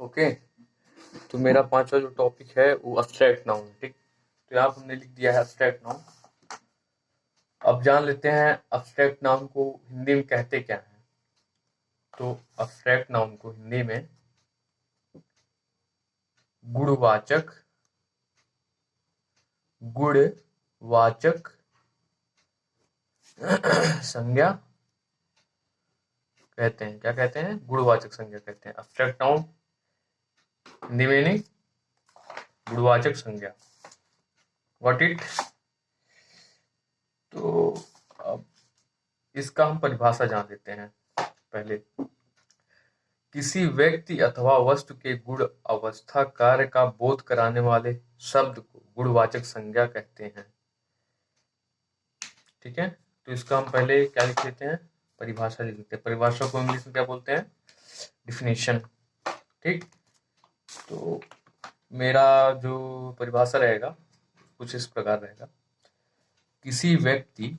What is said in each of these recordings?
Okay. तो मेरा पांचवा जो टॉपिक है वो अब्स्ट्रैक्ट नाउन। ठीक, तो यहाँ हमने लिख दिया है अब्स्ट्रैक्ट नाउन। अब जान लेते हैं अब्स्ट्रैक्ट नाउन को हिंदी में कहते क्या है। तो अब्स्ट्रैक्ट नाउन को हिंदी में गुणवाचक संज्ञा कहते हैं। क्या कहते हैं? गुणवाचक संज्ञा कहते हैं। अब्स्ट्रैक्ट नाउन हिंदी में नहीं, गुणवाचक संज्ञा। What it. तो अब इसका हम परिभाषा जान लेते हैं पहले। किसी व्यक्ति अथवा वस्तु के गुण अवस्था कार्य का बोध कराने वाले शब्द को गुणवाचक संज्ञा कहते हैं। ठीक है, तो इसका हम पहले क्या लिख लेते हैं? परिभाषा लिख लेते हैं। परिभाषा को इंग्लिश में क्या बोलते हैं? डिफिनेशन। ठीक, तो मेरा जो परिभाषा रहेगा कुछ इस प्रकार रहेगा। किसी व्यक्ति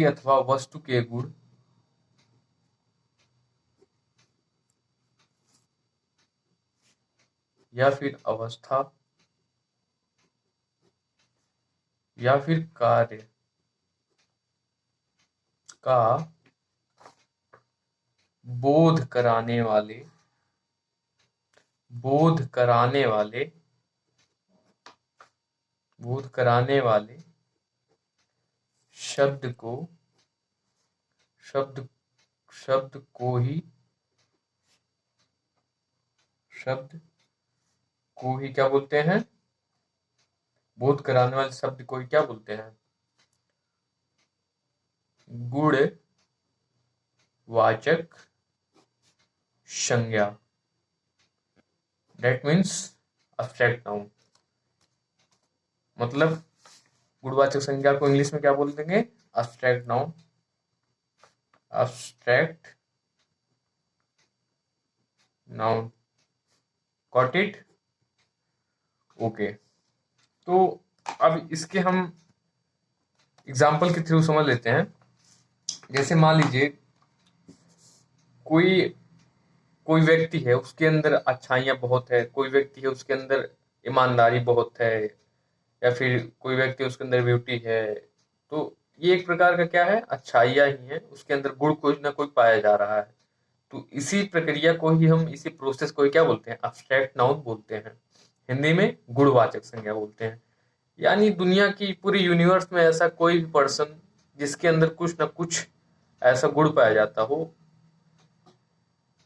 अथवा वस्तु के गुण या फिर अवस्था या फिर कार्य का बोध कराने वाले शब्द को ही क्या बोलते हैं? बोध कराने वाले शब्द को ही क्या बोलते हैं? गुणवाचक संज्ञा। That means abstract noun. मतलब गुणवाचक संज्ञा को इंग्लिश में क्या बोल देंगे? Abstract noun. Got it? Okay. तो अब इसके हम एग्जाम्पल के थ्रू समझ लेते हैं। जैसे मान लीजिए कोई व्यक्ति है, उसके अंदर अच्छाइयाँ बहुत है। कोई व्यक्ति है, उसके अंदर ईमानदारी बहुत है। या फिर कोई व्यक्ति, उसके अंदर ब्यूटी है। तो ये एक प्रकार का क्या है? अच्छाइयाँ ही है। उसके अंदर गुण कोई ना कोई पाया जा रहा है। तो इसी प्रक्रिया को ही हम, इसी प्रोसेस को ही क्या बोलते हैं? अब्स्ट्रैक्ट नाउन बोलते हैं। हिंदी में गुणवाचक संज्ञा बोलते हैं। यानी दुनिया की पूरी यूनिवर्स में ऐसा कोई भी पर्सन जिसके अंदर कुछ ना कुछ ऐसा गुण पाया जाता हो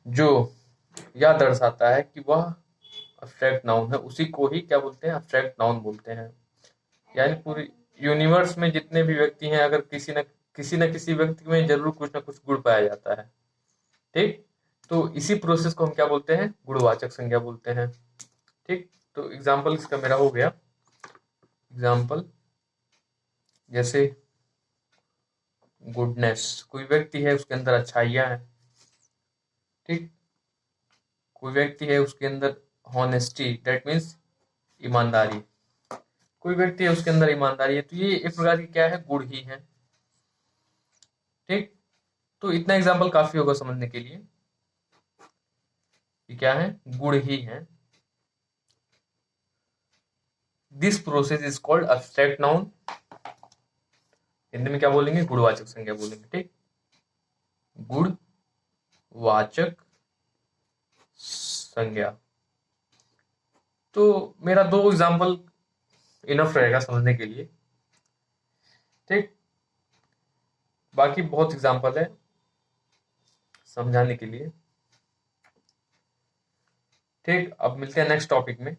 जो यह दर्शाता है कि वह अब्स्ट्रैक्ट नाउन है, उसी को ही क्या बोलते हैं? अब्स्ट्रैक्ट नाउन बोलते हैं। यानी पूरी यूनिवर्स में जितने भी व्यक्ति हैं, अगर किसी न किसी व्यक्ति में जरूर कुछ ना कुछ गुण पाया जाता है। ठीक, तो इसी प्रोसेस को हम क्या बोलते हैं? गुणवाचक संज्ञा बोलते हैं। ठीक, तो एग्जाम्पल इसका मेरा हो गया। एग्जाम्पल जैसे गुडनेस। कोई व्यक्ति है, उसके अंदर अच्छाइयाँ हैं। ठीक, कोई व्यक्ति है, उसके अंदर हॉनेस्टी, दैट मीन्स ईमानदारी। कोई व्यक्ति है, उसके अंदर ईमानदारी है। तो ये एक प्रकार की क्या है? गुण ही है। ठीक, तो इतना एग्जाम्पल काफी होगा समझने के लिए कि क्या है? गुण ही है। This process is called abstract noun. Hindi में क्या बोलेंगे? गुणवाचक संज्ञा बोलेंगे। ठीक, गुणवाचक संज्ञा। तो मेरा 2 एग्जाम्पल इनफ रहेगा समझने के लिए। ठीक, बाकी बहुत एग्जाम्पल है समझाने के लिए। ठीक, अब मिलते हैं नेक्स्ट टॉपिक में।